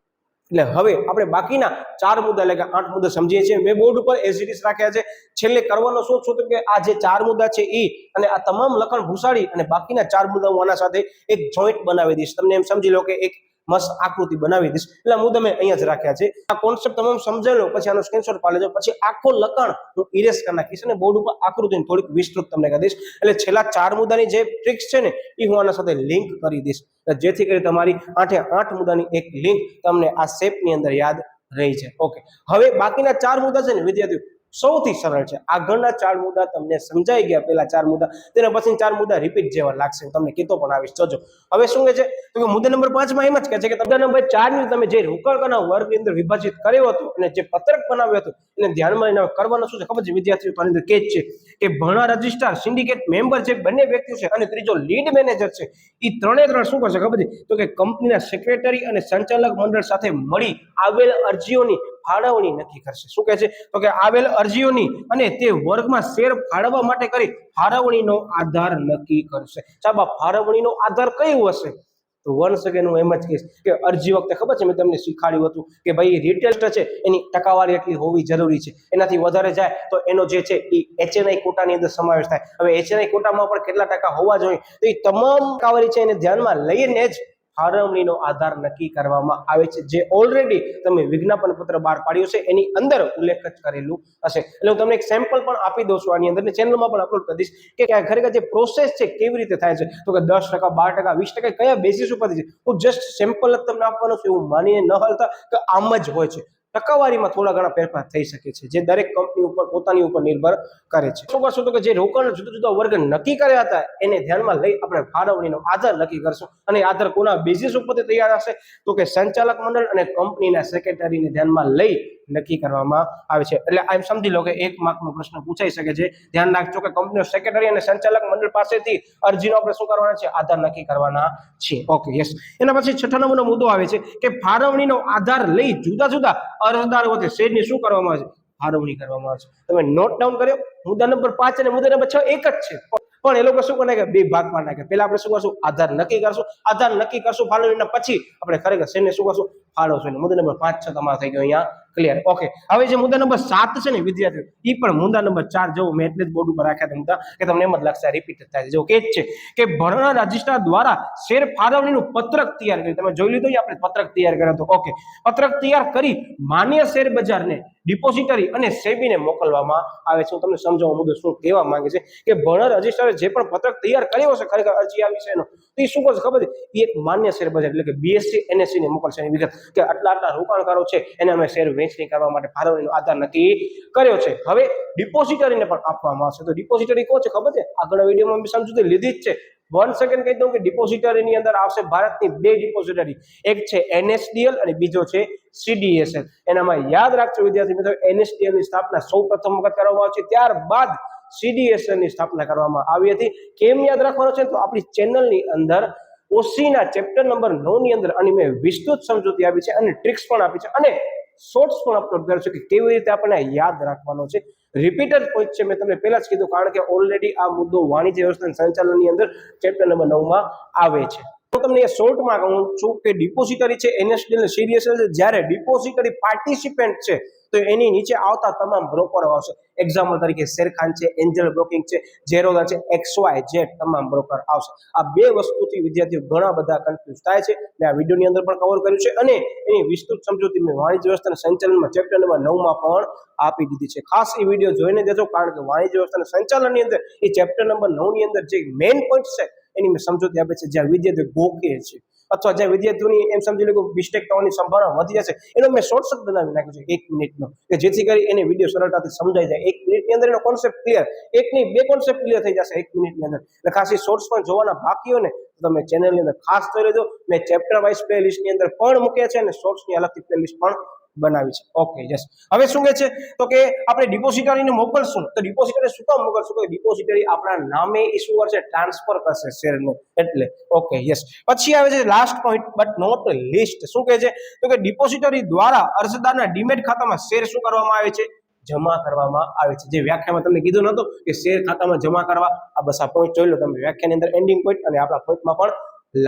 એટલે હવે આપણે બાકીના ચાર મુદ્દા એટલે કે 8 મુદ્દા સમજીએ છીએ. મેં બોર્ડ ઉપર એઝ ઇટ ઇઝ રાખ્યા છે. છેલ્લે કરવાનો શું છું કે આ જે ચાર મુદ્દા છે એ અને આ તમામ લખણ ભૂસાડી અને બાકીના ચાર મુદ્દા હું આના સાથે એક જોઈન્ટ બનાવી દઈશ. તમને એમ સમજી લો કે એક મસ્ત આકૃતિ બનાવી દઈશ. એટલે મુદ્દા મેં અહીંયા જ રાખ્યા છે. આ કોન્સેપ્ટ તમામ સમજાવી લો, પછી આનો સ્ક્રીનશોટ પાડી લેજો, પછી આખો લખણ હું ઇરેઝ કરી નાખીશ અને બોર્ડ ઉપર આકૃતિને થોડીક વિસ્તૃત તમને કરી દઈશ. એટલે છેલ્લા ચાર મુદ્દાની જે ટ્રિક્સ છે ને એ હું આના સાથે લિંક કરી દઈશ, જેથી કરી તમારી 8 મુદ્દાની એક લિંક તમને આ શેપની અંદર યાદ રહી જાય. ઓકે, હવે બાકીના ચાર મુદ્દા છે ને વિદ્યાર્થીઓ સૌથી સરળ છે. આગળના ચાર મુદ્દા તમને સમજાઈ ગયા, પેલા ચાર મુદ્દા, તેના પછી ચાર મુદ્દા રિપીટ જેવા લાગશે, તમને કીધો પણ આવીશ. જોજો હવે શું કહે છે તો કે મુદ્દા નંબર 5 માં એમ જ કહે છે કે મુદ્દા નંબર 4 ની તમે જે રોકડના વર્ગની અંદર વિભાજિત કર્યો હતો અને જે પત્રક બનાવ્યો હતો એને ધ્યાનમાં લઈને કરવાનું શું છે ખબર છે વિદ્યાર્થીઓ? આની અંદર કે છે કે ભણા રજિસ્ટ્રાર, સિન્ડિકેટ મેમ્બર જે બંને વ્યક્તિઓ છે અને ત્રીજો લીડ મેનેજર છે, એ ત્રણે ત્રણ શું કરશે ખબર છે? તો કે કંપનીના સેક્રેટરી અને સંચાલક મંડળ સાથે મળી આવેલ અરજીઓની ફાળવણી નક્કી કરશે. શું કહે છે તો કે આવેલ અરજીઓની અને તે વર્ગમાં શેર ફાળવવા માટે કરી ફાળવણીનો આધાર નક્કી કરશે. સાહેબ આ ફાળવણીનો આધાર કયો હશે? તો વન સેકન્ડ હું એમ જ કહીશ કે અરજી વખતે ખબર છે મેં તમને શીખવાડ્યું હતું કે ભાઈ રિટેલ છે એની ટકાવારી એટલી હોવી જરૂરી છે, એનાથી વધારે જાય તો એનો જે છે એ એચએનઆઈ કોટાની અંદર સમાવેશ થાય. હવે એચએનઆઈ કોટામાં પણ કેટલા ટકા હોવા જોઈએ, તો એ તમામ ટકાવારી છે એને ધ્યાનમાં લઈને જ ફાળવણીનો આધાર નક્કી કરવામાં આવે છે, જે ઓલરેડી તમે વિજ્ઞાપન પત્ર બહાર પાડ્યું છે એની અંદર ઉલ્લેખ જ કરેલું હશે. એટલે હું તમને એક સેમ્પલ પણ આપી દઉં છું આની અંદર, ચેનલમાં પણ અપલોડ કરી દઈશ કે ખરેખર જે પ્રોસેસ છે કેવી રીતે થાય છે. તો કે 10%, 12%, 20% કયા બેસિસ ઉપરથી છે, હું જસ્ટ સેમ્પલ જ તમને આપવાનું છું, એવું માનીને ન હાલતા કે આમ જ હોય છે. ટકાવારીમાં થોડા ઘણા ફેરફાર થઈ શકે છે, જે દરેક કંપની ઉપર પોતાની ઉપર નિર્ભર કરે છે. શું કરશું તો કે જે રોકાણ જુદા જુદા વર્ગ નક્કી કર્યા હતા એને ધ્યાનમાં લઈ આપણે ફાળવણીનો આધાર નક્કી કરશું. અને આધાર કોના બેસિસ ઉપરથી તૈયાર હશે તો કે સંચાલક મંડળ અને કંપનીના સેક્રેટરીને ધ્યાનમાં લઈ નક્કી કરવામાં આવે છે. એટલે આમ સમજી લો કે 1 માર્કનો પ્રશ્ન પૂછાઈ શકે છે. ધ્યાન રાખજો કે કંપનીનો સેક્રેટરી અને સંચાલક મંડળ પાસેથી અરજીનો આપણે શું કરવાના છે? આધાર નક્કી કરવાના છે. Okay, yes. એના પછી 6 નંબરનો મુદ્દો આવે છે કે ફાળવણીનો આધાર લઈ જુદા જુદા અરજદારો વચ્ચે શેરની શું કરવામાં આવે છે? ફાળવણી કરવામાં આવે છે. તમે નોટ ડાઉન કર્યો? મુદ્દા નંબર 5 અને મુદ્દા નંબર 6 એક જ છે, પણ એ લોકો શું કરે કે બે ભાગમાં નાખે. પહેલા આપણે શું કરશું? આધાર નક્કી કરશું. આધાર નક્કી કરશું ફાળવણીના પછી આપણે ખરેખર શેરને શું કરશું? ફાળવશું. મુદ્દા નંબર 5, 6 તમારો થઈ ગયો અહીંયા ક્લિયર. ઓકે, હવે જે મુદ્દા નંબર 7 છે ને વિદ્યાર્થીઓ, એ પણ મુદ્દા નંબર 4 જેવું મેં એટલે જ બોર્ડ ઉપર રાખ્યા મુદ્દા કે તમને એમ જ લાગશે રિપીટ થાય છે. જો કે છે કે ભરણા રજિસ્ટ્રાર દ્વારા શેર ફાળવણીનું પત્રક તૈયાર કરી, તમે જોઈ લીધું આપણે પત્રક તૈયાર કર્યો તો. ઓકે, પત્રક તૈયાર કરી માન્ય શેર બજારને, ડિપોઝિટરી અને સેબીને મોકલવામાં આવે છે. હું તમને સમજાવવા મુદ્દો શું કહેવા માંગે છે કે ભરણા રજિસ્ટ્રારે જે પણ પત્રક તૈયાર કર્યો હશે ખરેખર અરજી આવી છે એનો, તો એ શું કરશે ખબર છે? એ એક માન્ય શેર બજાર એટલે કે બીએસસી એનએસસી ને મોકલશે એની વિગત કે આટલા રોકાણકારો છે એને અમે શેર વેચણી કરવા માટે ફાળવણીનો આધાર નક્કી કર્યો છે. હવે ડિપોઝિટરીને પણ આપવામાં આવશે. તો ડિપોઝિટરી કોણ છે ખબર છે? આગળના વિડીયોમાં મેં સમજૂતી લીધી જ છે. 1 સેકન્ડ કહી દઉં કે ડિપોઝિટરીની અંદર આવશે ભારતની 2 ડિપોઝિટરી, એક છે એનએસડીએલ અને બીજો છે સીડીએસએલ. એનામાં યાદ રાખજો વિદ્યાર્થી મિત્રો, એનએસડીએલ ની સ્થાપના સૌપ્રથમ વખત કરવામાં આવી છે, ત્યારબાદ સીડીએસએલ ની સ્થાપના કરવામાં આવી હતી. કેમ યાદ રાખવાનું છે? તો આપણી ચેનલની અંદર ઓસીના ચેપ્ટર નંબર 9 ની અંદર અને મેં વિસ્તૃત સમજૂતી આપી છે અને ટ્રિક્સ પણ આપી છે અને શોર્ટ્સ પણ અપલોડ કર્યો છે કે કેવી રીતે આપણે યાદ રાખવાનો છે. રિપીટેડ પોઈન્ટ છે, મેં તમને પહેલા જ કીધું, કારણ કે ઓલરેડી આ મુદ્દો વાણિજ્ય વ્યવસ્થાના સંચાલનની અંદર ચેપ્ટર નંબર 9 માં આવે છે. હું તમને શોર્ટમાં કહું છું કે ડિપોઝિટરી છે એનએસડીએલ સીડીએસએલ છે. જ્યારે ડિપોઝિટરી પાર્ટિસિપન્ટ છે તો એની નીચે આવતા તમામ બ્રોકરો આવશે. એક્ઝામ્પલ તરીકે શેરખાન છે, એન્જલ બ્રોકિંગ છે, ઝેરોધા છે, XYZ તમામ બ્રોકર આવશે. આ બે વસ્તુથી વિદ્યાર્થીઓ ઘણા બધા કન્ફ્યુઝ થાય છે. મેં આ વિડીયોની અંદર પણ કવર કર્યું છે અને એની વિસ્તૃત સમજૂતી મેં વાણિજ્ય વ્યવસ્થાના સંચાલનમાં ચેપ્ટર નંબર 9 માં પણ આપી દીધી છે. ખાસ એ વિડીયો જોઈને દેજો, કારણ કે વાણિજ્ય વ્યવસ્થાના સંચાલનની અંદર એ ચેપ્ટર નંબર 9 ની અંદર જે મેઇન પોઈન્ટ છે એની મેં સમજૂતી આપે છે. જ્યાં વિદ્યાર્થીઓ ગોકે છે અથવા જ્યાં વિદ્યાર્થીઓની એમ સમજી લો કે મિસ્ટેક થવાની સંભાવના વધી જશે, એનો મેં શોર્ટકટ બનાવી નાખ્યો છે 1 મિનિટનો, કે જેથી કરી એને વિડીયો સરળતાથી સમજાઈ જાય. 1 મિનિટની અંદર એનો કોન્સેપ્ટ ક્લિયર, એક નહીં બે કોન્સેપ્ટ ક્લિયર થઈ જશે 1 મિનિટની અંદર. એટલે ખાસ એ શોર્ટ્સ પણ જોવાના બાકી હોય ને તો તમે ચેનલની અંદર ખાસ જોઈ લેજો. મેં ચેપ્ટર વાઇઝ પ્લેલિસ્ટની અંદર પણ મૂક્યા છે અને શોર્ટ્સની અલગથી પ્લેલિસ્ટ પણ બનાવી છે. Okay, yes. હવે શું કહે છે તો કે આપણે ડિપોઝિટરીને મોકલશું તો ડિપોઝિટરી શું કામ મોકલશું? તો ડિપોઝિટરી આપણા નામે ઇશ્યુ કરશે, ટ્રાન્સફર કરશે શેરને, એટલે ઓકે, યસ. પછી આવે છે last point but not least. શું કહે છે તો કે ડિપોઝિટરી દ્વારા અરજદારના ડીમેટ ખાતામાં શેર શું કરવામાં આવે છે? જમા કરવામાં આવે છે. જે વ્યાખ્યામાં તમને કીધું નતું કે શેર ખાતામાં જમા કરવા, આ બસ આ પોઈન્ટ જોઈ લો તમે વ્યાખ્યાની અંદર એન્ડિંગ પોઈન્ટ અને આપણા પોઈન્ટમાં પણ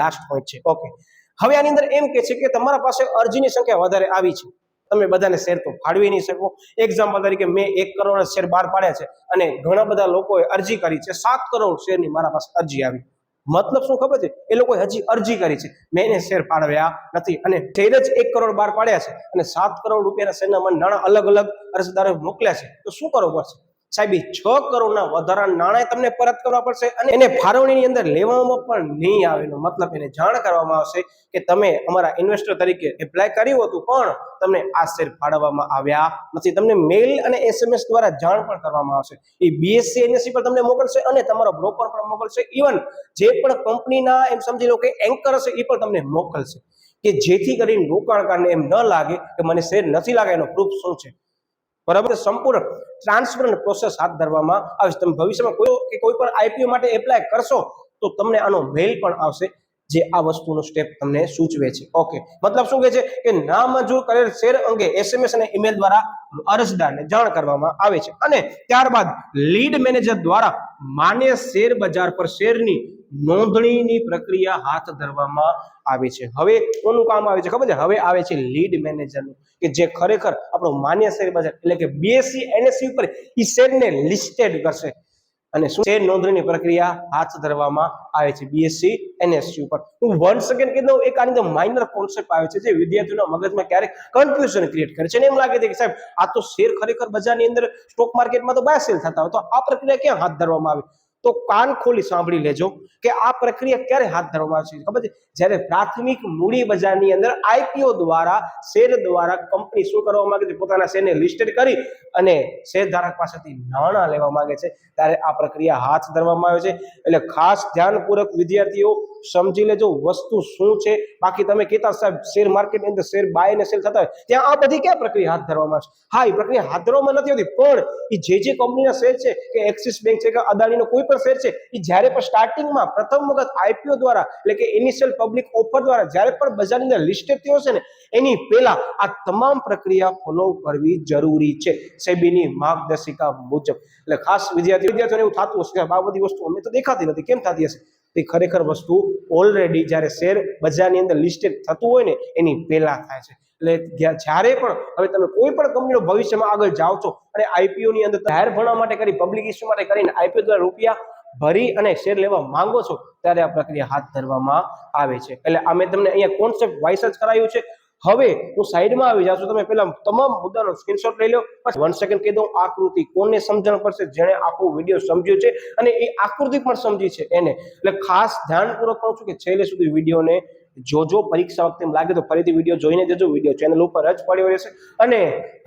લાસ્ટ પોઈન્ટ છે. ઓકે, હવે આની અંદર એમ કે છે કે તમારા પાસે અરજીની સંખ્યા વધારે આવી છે, તમે બધાને શેર તો ફાળવી નહીં શકો. એક્ઝામ્પલ તરીકે મેં 1 કરોડ શેર બહાર પાડ્યા છે અને ઘણા બધા લોકોએ અરજી કરી છે. 7 કરોડ શેરની મારા પાસે અરજી આવી. મતલબ શું ખબર છે? એ લોકોએ હજી અરજી કરી છે, મેં એને શેર ફાળવ્યા નથી અને શેર જ 1 કરોડ બહાર પાડ્યા છે અને 7 કરોડ રૂપિયાના શેરના મને નાણાં અલગ અલગ અરજદારોએ મોકલ્યા છે. તો શું કરવું પડશે સાહેબ? 6 કરોડના વધારાના નાણાં તમને પરત કરવા પડશે અને એને ફાળવણીની અંદર લેવામાં પણ નહીં આવે. એનો મતલબ એને જાણ કરવામાં આવશે કે તમે અમારા ઇન્વેસ્ટર તરીકે એપ્લાય કર્યું હતું પણ તમને આ શેર ફાળવવામાં આવ્યા નથી. તમને મેઇલ અને SMS દ્વારા જાણ પણ કરવામાં આવશે. એ BSE NSE પર તમને મોકલશે અને તમારો બ્રોકર પણ મોકલશે. ઇવન જે પણ કંપનીના એમ સમજી લો કે એન્કર હશે એ પણ તમને મોકલશે, કે જેથી કરીને રોકાણકારને એમ ન લાગે કે મને શેર નથી લાગે, એનો પ્રૂફ શું છે. બરાબર, સંપૂર્ણ ટ્રાન્સપરન્ટ પ્રોસેસ હાથ ધરવામાં આવશે. તમે ભવિષ્યમાં કોઈ પણ IPO માટે એપ્લાય કરશો તો તમને આનો મેલ પણ આવશે જે આ વસ્તુનો સ્ટેપ તમને સૂચવે છે. ઓકે, મતલબ શું કહે છે કે નામંજૂર કરેલ શેર અંગે SMS અને ઈમેલ દ્વારા અરજદારને જાણ કરવામાં આવે છે અને ત્યારબાદ લીડ મેનેજર દ્વારા માન્ય શેર બજાર પર શેરની નોંધણીની પ્રક્રિયા હાથ ધરવામાં આવે છે. હવે કોનું કામ આવે છે ખબર છે? હવે આવે છે લીડ મેનેજરનું, કે જે ખરેખર આપણો માન્ય શેર બજાર એટલે કે BSE NSE ઉપર ઈ શેરને લિસ્ટેડ કરશે અને શેર નોંધણીની પ્રક્રિયા હાથ ધરવામાં આવે છે BSE NSE ઉપર. હું 1 સેકન્ડ કહી દઉં, એક આની માઇનર કોન્સેપ્ટ આવે છે જે વિદ્યાર્થીઓના મગજમાં ક્યારેક કન્ફ્યુઝન ક્રિએટ કરે છે અને એમ લાગે છે કે સાહેબ આ તો શેર ખરેખર બજારની અંદર સ્ટોક માર્કેટમાં તો બાય સેલ થતા હોય, તો આ પ્રક્રિયા ક્યાં હાથ ધરવામાં આવે? તો કાન ખોલી સાંભળી લેજો કે આ પ્રક્રિયા ક્યારે હાથ ધરવામાં આવે છે ખબર છે? જ્યારે પ્રાથમિક મૂડી બજારની અંદર IPO દ્વારા શેર દ્વારા કંપની શું કરવા માંગે છે? પોતાના શેરને લિસ્ટેડ કરી અને શેરધારક પાસેથી નાણાં લેવા માંગે છે, ત્યારે આ પ્રક્રિયા હાથ ધરવામાં આવે છે. એટલે ખાસ ધ્યાનપૂર્વક વિદ્યાર્થીઓ સમજી લેજો વસ્તુ શું છે. બાકી તમે કહેતા સાહેબ શેર માર્કેટની અંદર શેર બાય અને સેલ થતા હોય ત્યાં આ બધી ક્યાં પ્રક્રિયા હાથ ધરવામાં આવે છે? હા, એ પ્રક્રિયા હાથ ધરવામાં નથી હોતી, પણ એ જે કંપનીના શેર છે કે એક્સિસ બેંક છે કે અદાણીનો કોઈ પણ શેર છે, એ જ્યારે પણ સ્ટાર્ટિંગમાં પ્રથમ વખત IPO દ્વારા એટલે કે ઇનિશિયલ પબ્લિક ઓફર દ્વારા જ્યારે પણ બજારની અંદર લિસ્ટેડ થયો છે ને એની પહેલા આ તમામ પ્રક્રિયા ફોલો કરવી જરૂરી છે સેબીની માર્ગદર્શિકા મુજબ. એટલે ખાસ વિદ્યાર્થીઓને એવું થતું હશે કે આ બધી વસ્તુ અમને તો દેખાતી નથી, કેમ થતી હશે? તે ખરેખર વસ્તુ ઓલરેડી જ્યારે શેર બજારની અંદર લિસ્ટેડ થતું હોય ને એની પહેલા થાય છે. એટલે જ્યારે પણ હવે તમે કોઈ પણ કંપનીનો ભવિષ્યમાં આગળ જાઓ છો અને IPO ની અંદર જાહેર ભણવા માટે કરી, પબ્લિક ઇસ્યુ માટે કરીને IPO દ્વારા રૂપિયા ભરી અને શેર લેવા માંગો છો ત્યારે આ પ્રક્રિયા હાથ ધરવામાં આવે છે. એટલે આ મેં તમને અહીંયા કોન્સેપ્ટ વાઇસ જ કરાયું છે. હવે હું સાઈડમાં આવી જાઉં છું, તમે પેલા તમામ મુદ્દાનો સ્ક્રીનશોટ લઈ લો. 1 સેકન્ડ કહી દઉં, આકૃતિ કોને સમજણ પડશે? જેણે આખો વિડીયો સમજ્યો છે અને એ આકૃતિ પણ સમજી છે એને. એટલે ખાસ ધ્યાનપૂર્વક કહું છું કે છેલ્લે સુધી વિડીયોને જોજો. પરીક્ષા વખતે લાગે તો ફરીથી વિડીયો જોઈને જજો. વિડીયો ચેનલ ઉપર જ પડ્યો રહેશે અને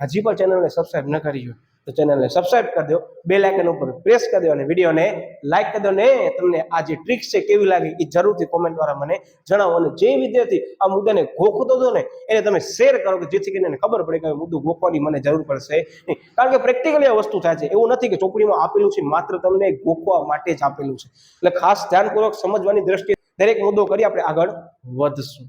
હજી પણ ચેનલને સબસ્ક્રાઇબ ન કરી હોય તો ચેનલને સબસ્ક્રાઇબ કરી દો, બેલ આઇકન ઉપર પ્રેસ કરી દો અને વિડીયોને લાઈક કરી દો. ને તમને આ જે ટ્રિક છે કેવી લાગી એ જરૂરથી કોમેન્ટ દ્વારા મને જણાવો. અને જે વિદ્યાર્થી આ મુદ્દાને ગોખતો હતો ને એને તમે શેર કરો કે જેથી કરીને એને ખબર પડે કે મુદ્દો ગોખવાની મને જરૂર પડશે નહીં. કારણ કે પ્રેક્ટિકલી આ વસ્તુ થાય છે, એવું નથી કે ચોપડીમાં આપેલું છે માત્ર તમને ગોખવા માટે જ આપેલું છે. એટલે ખાસ ધ્યાનપૂર્વક સમજવાની દ્રષ્ટિએ દરેક મુદ્દો કરી આપણે આગળ વધશું.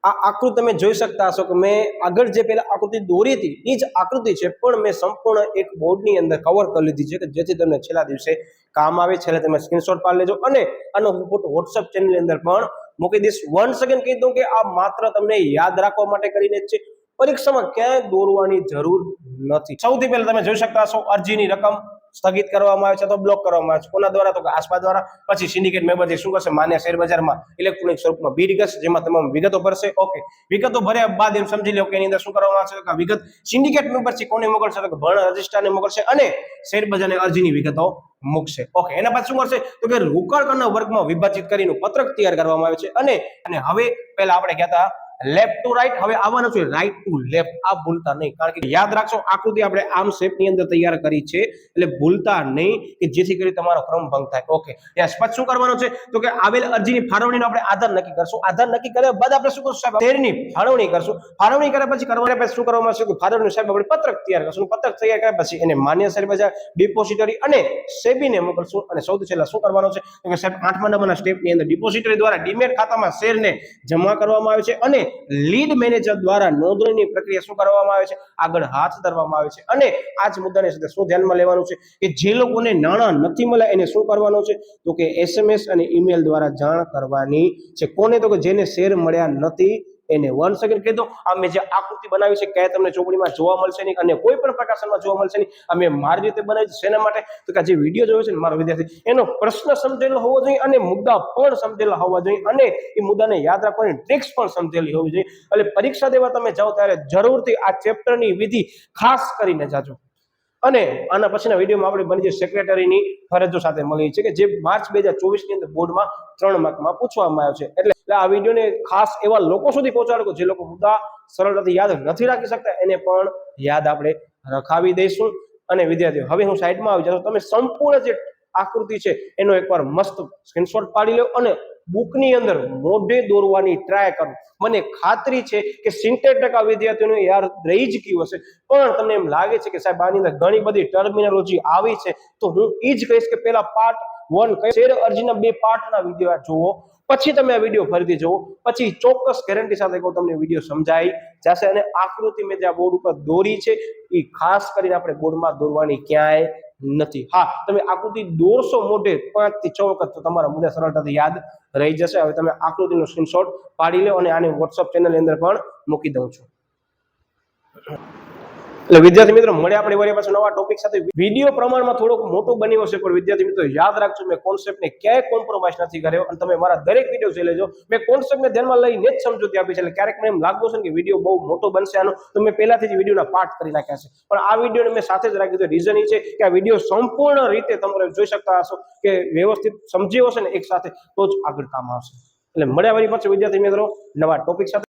આ આકૃતિ તમે જોઈ શકતા હશો કે મેં આગળ જે પહેલા આકૃતિ દોરી હતી એ જ આકૃતિ છે, પણ મેં સંપૂર્ણ એક બોર્ડની અંદર કવર કરી લીધી છે કે જેથી તમને છેલ્લા દિવસે કામ આવે. છેલ્લે તમે સ્ક્રીનશોટ પાડી લેજો અને આનો હું ફોટો વોટ્સઅપ ચેનલની અંદર પણ મૂકી દઈશ. વન સેકન્ડ કહી દઉં કે આ માત્ર તમને યાદ રાખવા માટે કરીને જ છે, પરીક્ષામાં ક્યાંય દોરવાની જરૂર નથી. સૌથી પહેલા તમે જોઈ શકતા હશો અરજીની રકમ સ્થગિત કરવામાં આવે છે અથવા બ્લોક કરવામાં આવે છે. કોના દ્વારા? તો કે આસપા દ્વારા. પછી સિન્ડિકેટ મેમ્બર જે શું કરશે? માન્ય શેર બજારમાં ઇલેક્ટ્રોનિક સ્વરૂપમાં બિડ કરશે, જેમાં તમામ વિગતો ભરશે. ઓકે, વિગતો ભર્યા બાદ એમ સમજી લો કે એની અંદર શું કરવામાં આવશે? કે વિગત સિન્ડિકેટ મેમ્બર છે કોને મોકલશે? તો કે ભરણ રજિસ્ટ્રારને મોકલશે અને શેર બજારને અરજીની વિગતો મૂકશે. ઓકે, એના બાદ શું કરશે? તો કે રોકાણકારના વર્ગમાં વિભાજિત કરીને પત્રક તૈયાર કરવામાં આવે છે. અને હવે પહેલા આપણે કહેતા લેફ્ટ ટુ રાઈટ, હવે આવવાનું છે રાઈટ ટુ લેફ્ટ. આ ભૂલતા નહીં, કારણ કે યાદ રાખશો આકૃતિ આપણે આમ શેપની અંદર તૈયાર કરી છે, એટલે ભૂલતા નહીં કે જેથી કરી તમારો ક્રમ ભંગ થાય. ઓકે, ત્યાં સ્પષ્ટ શું કરવાનું છે? તો કે આવેલ અરજીની ફાળવણીનો આપણે આધાર નક્કી કરશું. આધાર નક્કી કર્યા બાદ આપણે શું કરશું? સાહેબ શેરની ફાળવણી કરશું. ફાળવણી કર્યા પછી કરવાને પછી શું કરવામાં આવશે? કે ફાળવણી સાહેબ આપણે પત્રક તૈયાર કરશું. પત્રક તૈયાર કર્યા પછી એને માન્ય શેર બજાર, ડિપોઝિટરી અને સેબીને મોકલશું. અને સૌથી છેલ્લા શું કરવાનું છે? તો કે સાહેબ 8મા નંબરના સ્ટેપની અંદર ડિપોઝિટરી દ્વારા ડીમેટ ખાતામાં શેરને જમા કરવામાં આવે છે અને લીડ મેનેજર દ્વારા નોંધણીની પ્રક્રિયા શું કરવામાં આવે છે? આગળ હાથ ધરવામાં આવે છે. અને આ જ મુદ્દાની સાથે શું ધ્યાનમાં લેવાનું છે? કે જે લોકોને નાણાં નથી મળ્યા એને શું કરવાનું છે? તો કે SMS અને ઈમેલ દ્વારા જાણ કરવાની છે. કોને? તો કે જેને શેર મળ્યા નથી એને. વન સેકન્ડ કહી દો, આ મેં જે આકૃતિ બનાવી છે ક્યાંય તમને ચોપડીમાં જોવા મળશે નહીં અને કોઈ પણ પ્રકાશનમાં જોવા મળશે નહીં. આ મેં મારી રીતે બનાવી છે. શેના માટે? તો કે જે વિડીયો જોયો છે ને મારો વિદ્યાર્થી, એનો પ્રશ્ન સમજેલો હોવો જોઈએ અને મુદ્દા પણ સમજેલા હોવા જોઈએ અને એ મુદ્દાને યાદ રાખવાની ટ્રિક્સ પણ સમજેલી હોવી જોઈએ. એટલે પરીક્ષા દેવા તમે જાઓ ત્યારે જરૂરથી આ ચેપ્ટરની વિધિ ખાસ કરીને જાજો. અને આના પછીના વિડીયોમાં આપણે બની જે સેક્રેટરીની ફરજો સાથે મળી છે કે જે માર્ચ 2024 ની અંદર બોર્ડમાં 3 માર્કમાં પૂછવામાં આવ્યો છે. એટલે આ વિડીયોને ખાસ એવા લોકો સુધી પહોંચાડો જે લોકો મુદ્દા સરળતાથી યાદ નથી રાખી શકતા, એને પણ યાદ આપણે રખાવી દઈશું. અને વિદ્યાર્થીઓ, હવે હું સાઈડમાં આવી જાઉં, તમે સંપૂર્ણ જે આકૃતિ છે એનો એકવાર મસ્ત સ્ક્રીનશોટ પાડી લો અને બુકની અંદર મોઢે દોરવાની ટ્રાય કરો. મને ખાતરી છે કે 70% વિદ્યાર્થીઓને યાદ રહી જ ગયું હશે. પણ તમને એમ લાગે છે કે સાહેબ આની અંદર ઘણી બધી ટર્મિનોલોજી આવી છે, તો હું એ જ કહીશ કે પહેલા પાર્ટ 1 શેર અરજીના 2 પાર્ટના વિડીયો જોવો, પછી તમે આ વિડીયો ફરીથી જુઓ, પછી ચોક્કસ ગેરંટી સાથે કહું તમને વિડીયો સમજાઈ જશે. અને આકૃતિ મેં જે આ બોર્ડ ઉપર દોરી છે એ ખાસ કરીને આપણે બોર્ડમાં દોરવાની ક્યાંય નથી. હા, તમે આકૃતિ દોરશો મોઢે 5 થી 6 વખત તો તમારા મુદ્દા સરળતાથી યાદ રહી જશે. હવે તમે આકૃતિનો સ્ક્રીનશોટ પાડી લો અને આને વોટ્સઅપ ચેનલની અંદર પણ મૂકી દઉં છું. એટલે વિદ્યાર્થી મિત્રો, મળે આપણે વળી પાછું નવા ટોપિક સાથે. વિડીયો પ્રમાણમાં થોડોક મોટો બન્યો છે, પણ વિદ્યાર્થી મિત્રો યાદ રાખજો મેં કોન્સેપ્ટને ક્યાંય કોમ્પ્રોમાઇઝ નથી કર્યો અને તમે મારા દરેક વિડીયો જોઈ લેજો. મેં કોન્સેપ્ટને ધ્યાનમાં લઈને જ સમજૂતી આપી છે. એટલે ક્યારેક મને એમ લાગતું છે કે વિડીયો બહુ મોટો બનશે આનો, તો મેં પહેલાથી જ વિડીયોના પાર્ટ કરી નાખ્યા છે. પણ આ વિડીયોને મેં સાથે જ રાખ્યું છે. રીઝન એ છે કે આ વિડીયો સંપૂર્ણ રીતે તમે જોઈ શકતા હશો કે વ્યવસ્થિત સમજ્યો હશે ને એક સાથે, તો જ આગળ કામ આવશે. એટલે મળ્યા વળી પાછું વિદ્યાર્થી મિત્રો નવા ટોપિક સાથે.